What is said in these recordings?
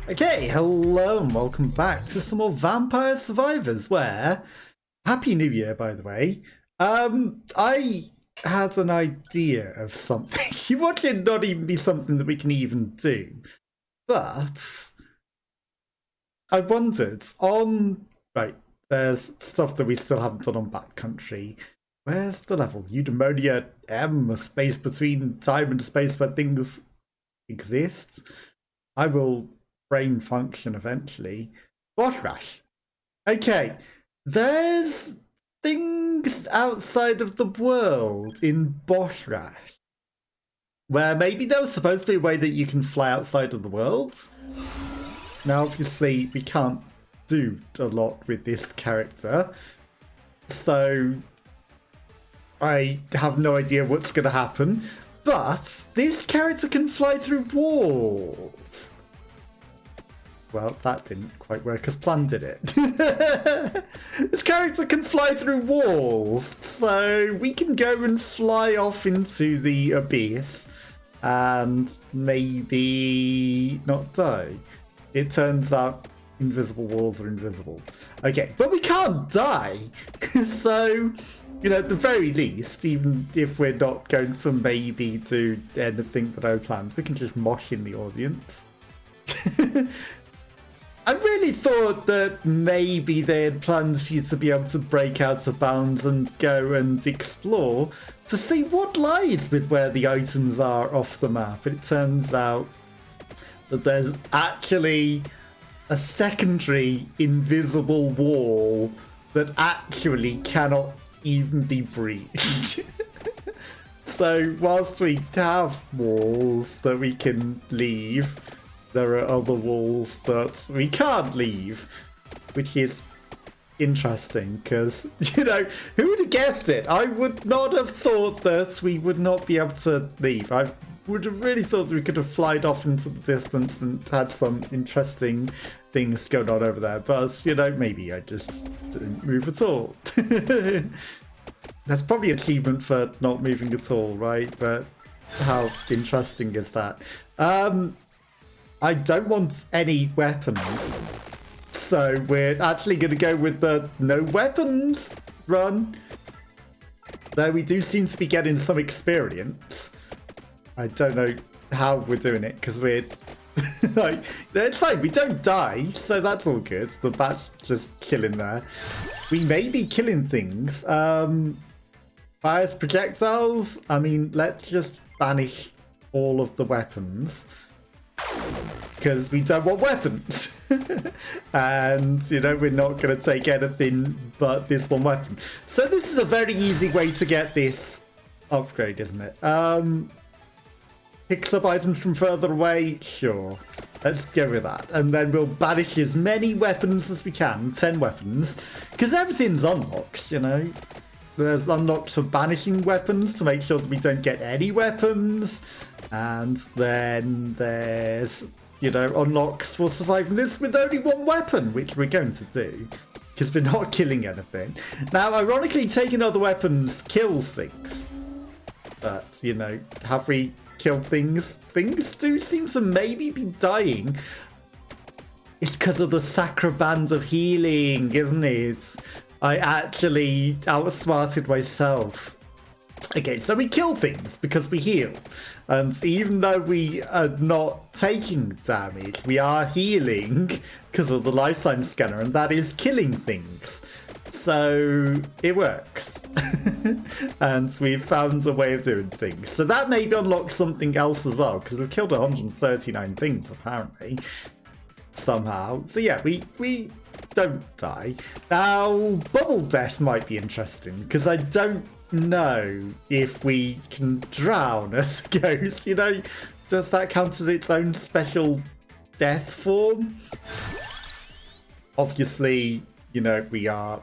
Okay, hello and welcome back to some more Vampire Survivors, where, Happy New Year, by the way. I had an idea of something. You want it not even be something that we can even do, but I wondered right, there's stuff that we still haven't done on Backcountry. Where's the level? Eudaimonia M, a space between time and space where things exist. I will brain function eventually. RAsh. Okay, there's things outside of the world in RAsh where maybe there was supposed to be a way that you can fly outside of the world. Now, obviously, we can't do a lot with this character, so I have no idea what's going to happen. But this character can fly through walls. Well, that didn't quite work as planned, did it? This character can fly through walls, so we can go and fly off into the abyss and maybe not die. It turns out invisible walls are invisible. Okay, but we can't die. So, you know, at the very least, even if we're not going to maybe do anything that I planned, we can just mosh in the audience. I really thought that maybe they had plans for you to be able to break out of bounds and go and explore to see what lies with where the items are off the map. But it turns out that there's actually a secondary invisible wall that actually cannot even be breached. So whilst we have walls that we can leave, there are other walls that we can't leave, which is interesting because, you know, who would have guessed it? I would not have thought that we would not be able to leave. I would have really thought that we could have flied off into the distance and had some interesting things going on over there. But, you know, maybe I just didn't move at all. That's probably an achievement for not moving at all, right? But how interesting is that? I don't want any weapons, so we're actually going to go with the no weapons run. Though we do seem to be getting some experience. I don't know how we're doing it, because we're like, it's fine, we don't die, so that's all good. The bat's just chilling there. We may be killing things. Fires projectiles, I mean, let's just banish all of the weapons, because we don't want weapons. And, you know, we're not going to take anything but this one weapon. So this is a very easy way to get this upgrade, isn't it? Picks up items from further away? Sure. Let's go with that. And then we'll banish as many weapons as we can. 10 weapons. Because everything's unlocked, you know. There's unlocks for banishing weapons to make sure that we don't get any weapons. And then there's, you know, unlocks for surviving this with only one weapon, which we're going to do, because we're not killing anything. Now, ironically, taking other weapons kills things. But, you know, have we killed things? Things do seem to maybe be dying. It's because of the Sacroband of healing, isn't it? I actually outsmarted myself. Okay, so we kill things because we heal. And even though we are not taking damage, we are healing because of the life science scanner, and that is killing things. So it works. And we've found a way of doing things. So that maybe unlocks something else as well, because we've killed 139 things apparently. Somehow. So yeah, we don't die. Now, bubble death might be interesting, because I don't know if we can drown as a ghost. You know, does that count as its own special death form? Obviously, you know, we are...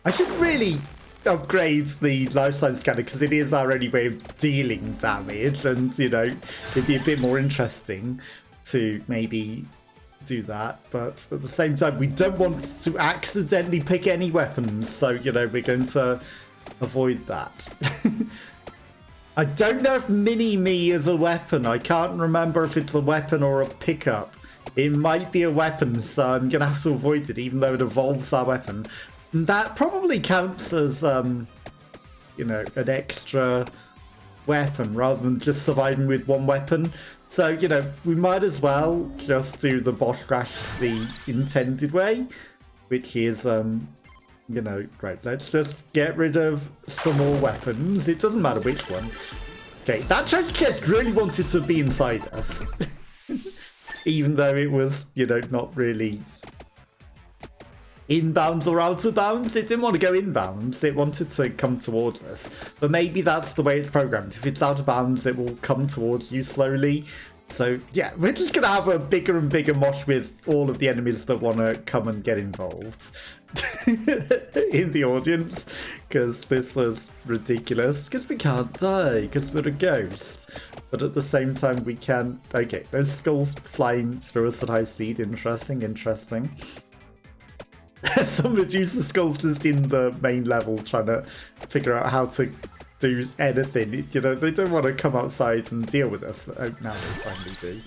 I should really upgrade the life science scanner, because it is our only way of dealing damage, and, you know, it'd be a bit more interesting to maybe do that. But at the same time, we don't want to accidentally pick any weapons, so, you know, we're going to avoid that. I don't know if mini-me is a weapon. I can't remember if it's a weapon or a pickup. It might be a weapon, so I'm going to have to avoid it, even though it evolves our weapon. And that probably counts as, you know, an extra weapon rather than just surviving with one weapon. So, you know, we might as well just do the boss rush the intended way, which is, you know, right, let's just get rid of some more weapons. It doesn't matter which one. Okay, that treasure chest really wanted to be inside us. Even though it was, you know, not really inbounds or out of bounds. It didn't want to go inbounds. It wanted to come towards us. But maybe that's the way it's programmed. If it's out of bounds, it will come towards you slowly. So, yeah, we're just going to have a bigger and bigger mosh with all of the enemies that want to come and get involved in the audience. Because this was ridiculous. Because we can't die, because we're a ghost. But at the same time, we can... Okay, those skulls flying through us at high speed. Interesting, interesting. Some Medusa skulls just in the main level trying to figure out how to do anything. You know, they don't want to come outside and deal with us. Oh, now they finally do.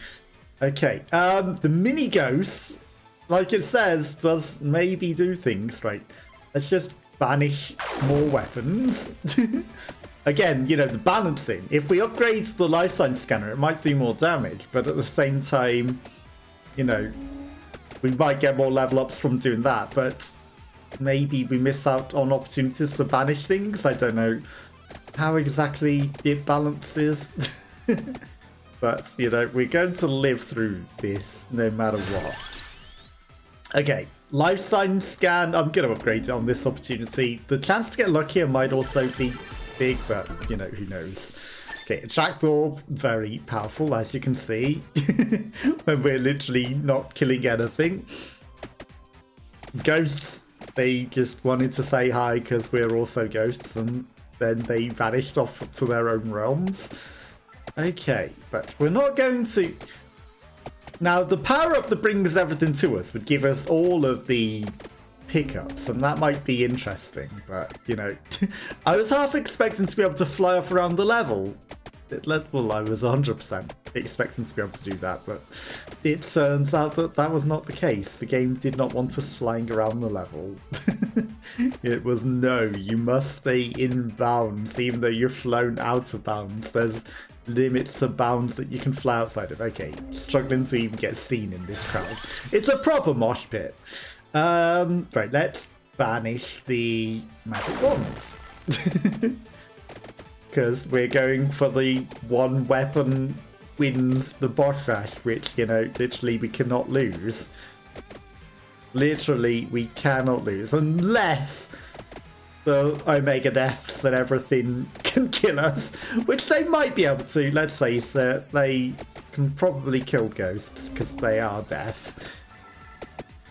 Okay, the mini ghost, like it says, does maybe do things. Right, let's just banish more weapons. Again, you know, the balancing. If we upgrade the life sign scanner, it might do more damage, but at the same time, you know, we might get more level ups from doing that, but maybe we miss out on opportunities to banish things. I don't know how exactly it balances. But, you know, we're going to live through this no matter what. Okay, life sign scan. I'm going to upgrade it on this opportunity. The chance to get luckier might also be big, but, you know, who knows. Okay, attract orb, very powerful, as you can see, when we're literally not killing anything. Ghosts, they just wanted to say hi because we're also ghosts, and then they vanished off to their own realms. Okay, but we're not going to... Now, the power-up that brings everything to us would give us all of the pickups, and that might be interesting, but, you know, I was half expecting to be able to fly off around the level. Well, I was 100% expecting to be able to do that, but it turns out that that was not the case. The game did not want us flying around the level. It was, no, you must stay in bounds, even though you're flown out of bounds. There's limits to bounds that you can fly outside of. Okay, struggling to even get seen in this crowd. It's a proper mosh pit. Right, let's banish the magic wands. Because we're going for the one weapon wins the boss rush, which, you know, literally we cannot lose. Literally, we cannot lose. Unless the Omega Deaths and everything can kill us. Which they might be able to, let's face it. They can probably kill ghosts, because they are death.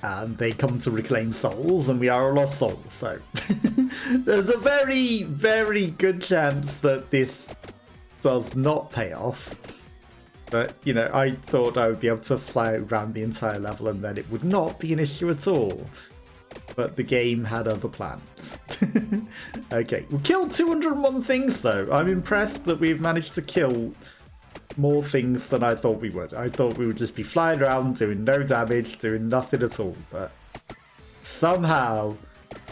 And they come to reclaim souls, and we are a lost soul, so there's a very, very good chance that this does not pay off. But, you know, I thought I would be able to fly around the entire level and then it would not be an issue at all. But the game had other plans. Okay, we killed 201 things, though. I'm impressed that we've managed to kill more things than I thought we would. I thought we would just be flying around doing no damage, doing nothing at all, but somehow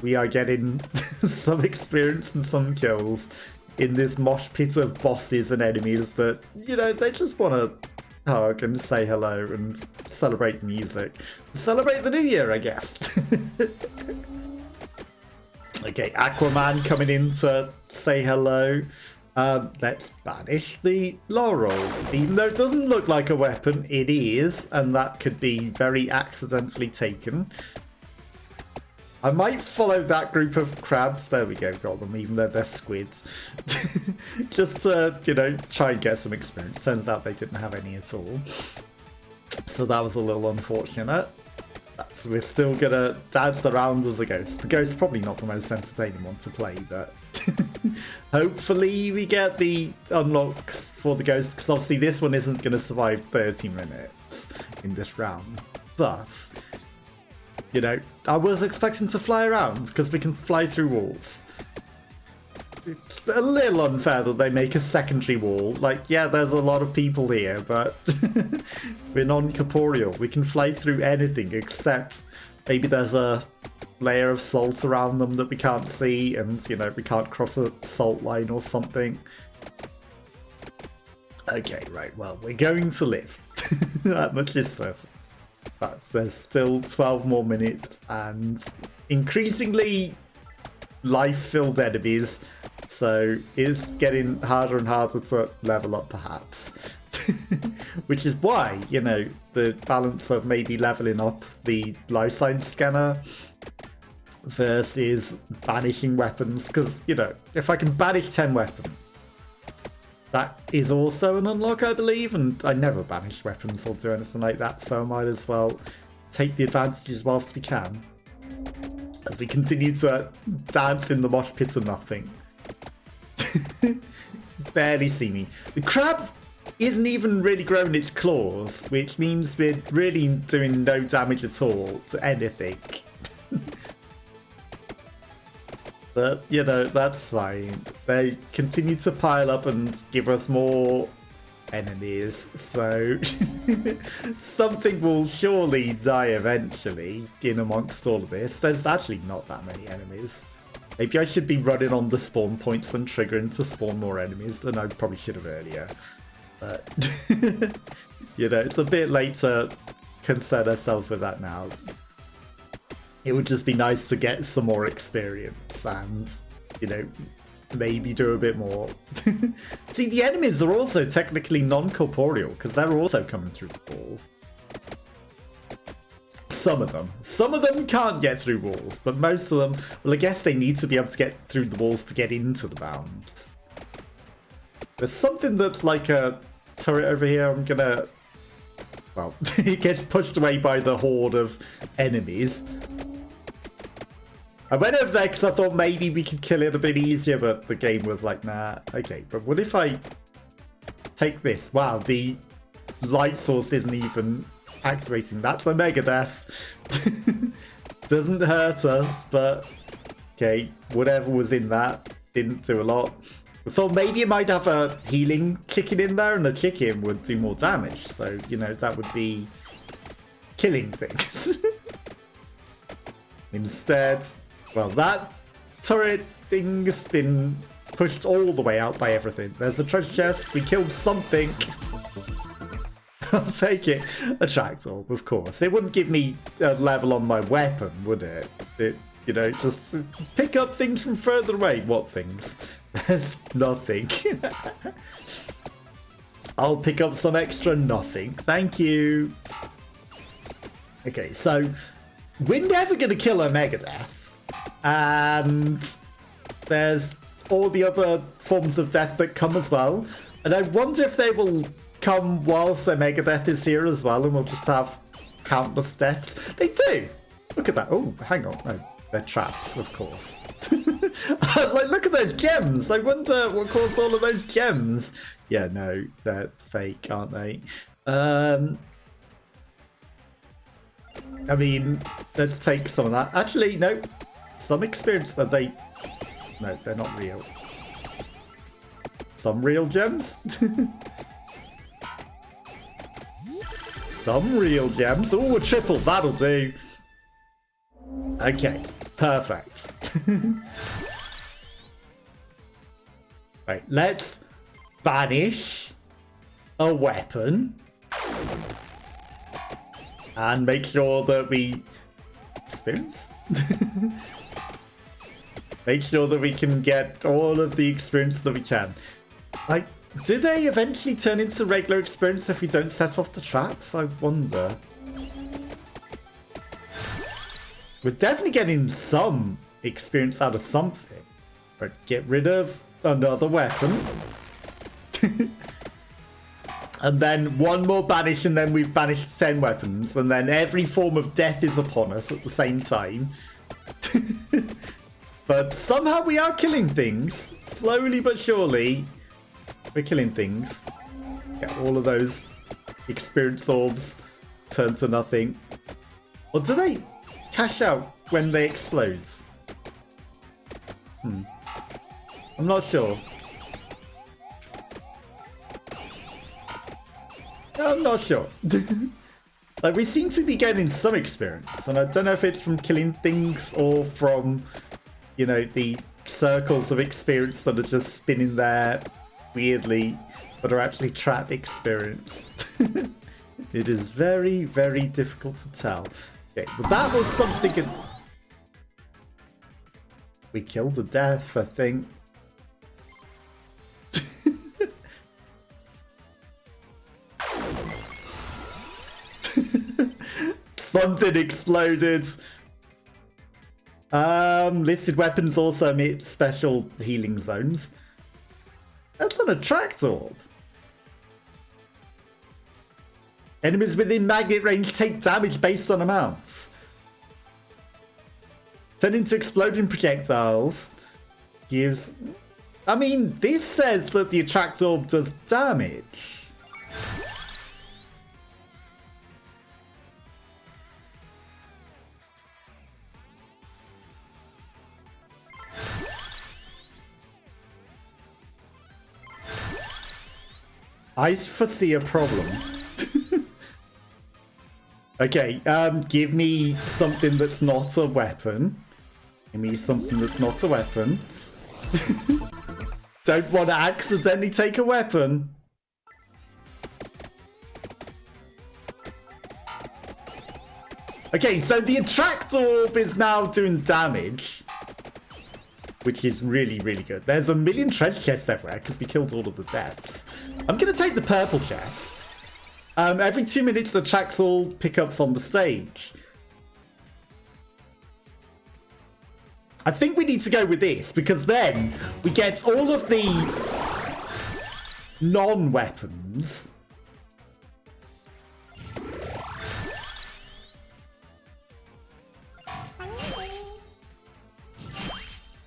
we are getting some experience and some kills in this mosh pit of bosses and enemies that, you know, they just want to hug and say hello and celebrate the music. Celebrate the new year, I guess. Okay, Aquaman coming in to say hello. Let's banish the laurel. Even though it doesn't look like a weapon, it is, and that could be very accidentally taken. I might follow that group of crabs. There we go, got them, even though they're squids. Just to, you know, try and get some experience. Turns out they didn't have any at all. So that was a little unfortunate. So we're still gonna dance around as a ghost. The ghost's probably not the most entertaining one to play, but hopefully we get the unlocks for the ghost, because obviously this one isn't going to survive 30 minutes in this round. But, you know, I was expecting to fly around, because we can fly through walls. it's a little unfair that they make a secondary wall. Like, yeah, there's a lot of people here, but we're non-corporeal. We can fly through anything except maybe there's a layer of salt around them that we can't see, and, you know, we can't cross a salt line or something. Okay, right, well, we're going to live. That much is certain. But there's still 12 more minutes, and increasingly life-filled enemies, so it's getting harder and harder to level up, perhaps. Which is why, you know, the balance of maybe leveling up the life science scanner versus banishing weapons, because, you know, if I can banish 10 weapons, that is also an unlock, I believe, and I never banish weapons or do anything like that, so I might as well take the advantages whilst we can, as we continue to dance in the mosh pit of nothing. Barely see me. The crab isn't even really growing its claws, which means we're really doing no damage at all to anything. But, you know, that's fine. They continue to pile up and give us more enemies, so something will surely die eventually in amongst all of this. There's actually not that many enemies. Maybe I should be running on the spawn points and triggering to spawn more enemies than I probably should have earlier. But, you know, it's a bit late to concern ourselves with that now. It would just be nice to get some more experience and, you know, maybe do a bit more. See, the enemies are also technically non-corporeal, because they're also coming through the walls. Some of them. Some of them can't get through walls, but most of them, well, I guess they need to be able to get through the walls to get into the bounds. There's something that's like a turret over here. I'm gonna... Well, it gets pushed away by the horde of enemies. I went over there because I thought maybe we could kill it a bit easier, but the game was like, nah. Okay, but what if I take this? Wow, the light source isn't even activating. That's a mega death. Doesn't hurt us, but okay, whatever was in that didn't do a lot. I thought maybe it might have a healing chicken in there, and a chicken would do more damage. So, you know, that would be killing things. Instead, well, that turret thing's been pushed all the way out by everything. There's a treasure chest. We killed something. I'll take it. A tractor, of course. It wouldn't give me a level on my weapon, would it? You know, just pick up things from further away. What things? There's nothing. I'll pick up some extra nothing. Thank you. Okay, so we're never going to kill a Megadeth. And there's all the other forms of death that come as well. And I wonder if they will come whilst a Megadeth is here as well, and we'll just have countless deaths. They do! Look at that. Oh, hang on. No, they're traps, of course. I was like, look at those gems. I wonder what caused all of those gems. Yeah, no, they're fake, aren't they? I mean, let's take some of that. Actually, no. Some experience that they... No, they're not real. Some real gems? Some real gems. Oh, a triple. That'll do. Okay. Perfect. Right, let's banish a weapon and make sure that we experience. Make sure that we can get all of the experience that we can. Like, do they eventually turn into regular experience if we don't set off the traps? I wonder. We're definitely getting some experience out of something. But get rid of another weapon. And then one more banish, and then we've banished 10 weapons. And then every form of death is upon us at the same time. But somehow we are killing things. Slowly but surely. We're killing things. Get all of those experience orbs turn to nothing. Or do they cash out when they explode? I'm not sure. I'm not sure. Like, we seem to be getting some experience, and I don't know if it's from killing things or from, you know, the circles of experience that are just spinning there weirdly, but are actually trap experience. It is very, very difficult to tell. Okay, but that was something. We killed a death, I think. Something exploded. Listed weapons also emit special healing zones. That's an attract orb. Enemies within magnet range take damage based on amounts. Turn into exploding projectiles. Gives... I mean, this says that the attract orb does damage. I foresee a problem. Okay, give me something that's not a weapon. Give me something that's not a weapon. Don't want to accidentally take a weapon. Okay, so the attract orb is now doing damage, which is really, really good. There's a million treasure chests everywhere because we killed all of the deaths. I'm going to take the purple chests. Every 2 minutes, the attracts all pickups on the stage. I think we need to go with this because then we get all of the non-weapons.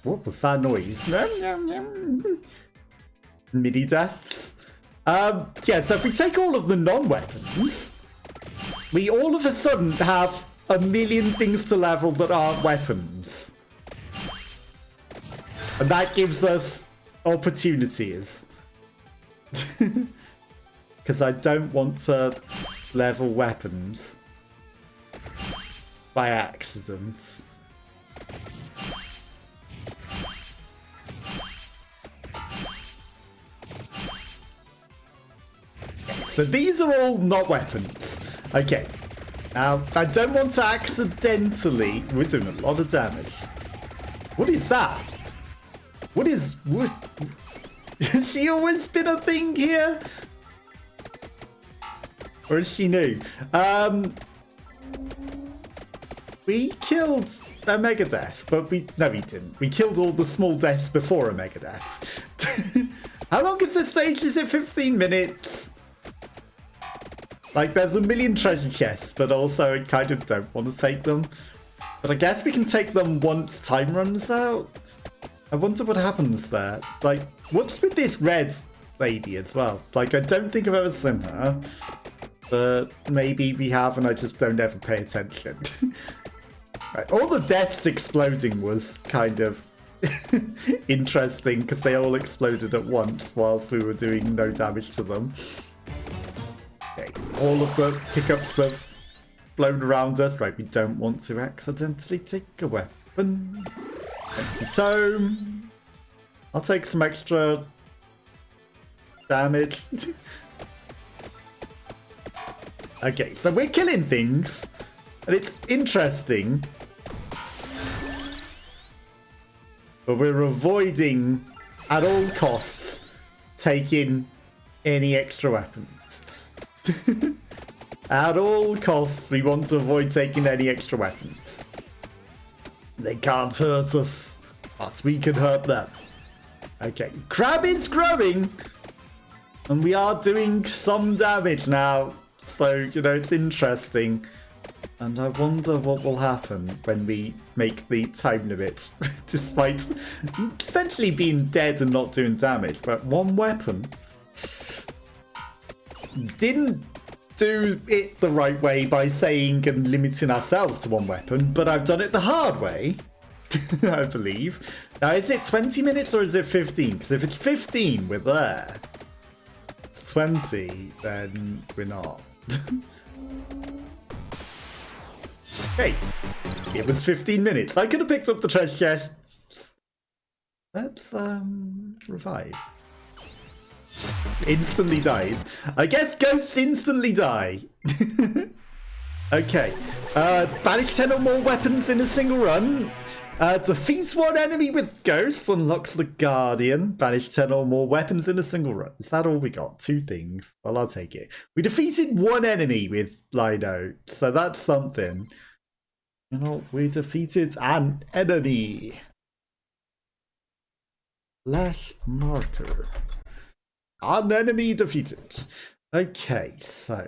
What was that noise? Mini deaths. Yeah, so if we take all of the non-weapons, we all of a sudden have a million things to level that aren't weapons. And that gives us opportunities. Because I don't want to level weapons by accident. So these are all not weapons. Okay. Now, I don't want to accidentally... We're doing a lot of damage. What is that? What is... Has she always been a thing here? Or is she new? We killed a mega death, but no, we didn't. We killed all the small deaths before a mega death. How long is the stage? Is it 15 minutes? Like, there's a million treasure chests, but also I kind of don't want to take them. But I guess we can take them once time runs out. I wonder what happens there. Like, what's with this red lady as well? Like, I don't think I've ever seen her. But maybe we have and I just don't ever pay attention. Right, all the deaths exploding was kind of interesting because they all exploded at once whilst we were doing no damage to them. Okay, all of the pickups have flown around us. Right, we don't want to accidentally take a weapon. Empty tome. I'll take some extra damage. Okay, so we're killing things. And it's interesting. But we're avoiding, at all costs, taking any extra weapons. At all costs, we want to avoid taking any extra weapons. They can't hurt us, but we can hurt them. Okay, crab is growing, and we are doing some damage now. So, you know, it's interesting. And I wonder what will happen when we make the time limit, despite essentially being dead and not doing damage. But one weapon didn't do it the right way by saying and limiting ourselves to one weapon, but I've done it the hard way I believe. Now, is it 20 minutes or is it 15? Because if it's 15, we're there. If it's 20, then we're not. Hey, it was 15 minutes. I could have picked up the treasure chests. Let's revive. Instantly dies. I guess ghosts instantly die. Okay. Banish 10 or more weapons in a single run. Defeats one enemy with ghosts. Unlocks the Guardian. Banish 10 or more weapons in a single run. Is that all we got? 2 things. Well, I'll take it. We defeated one enemy with Lino, so that's something. You know, we defeated an enemy. Lash marker. An enemy defeated. Okay, so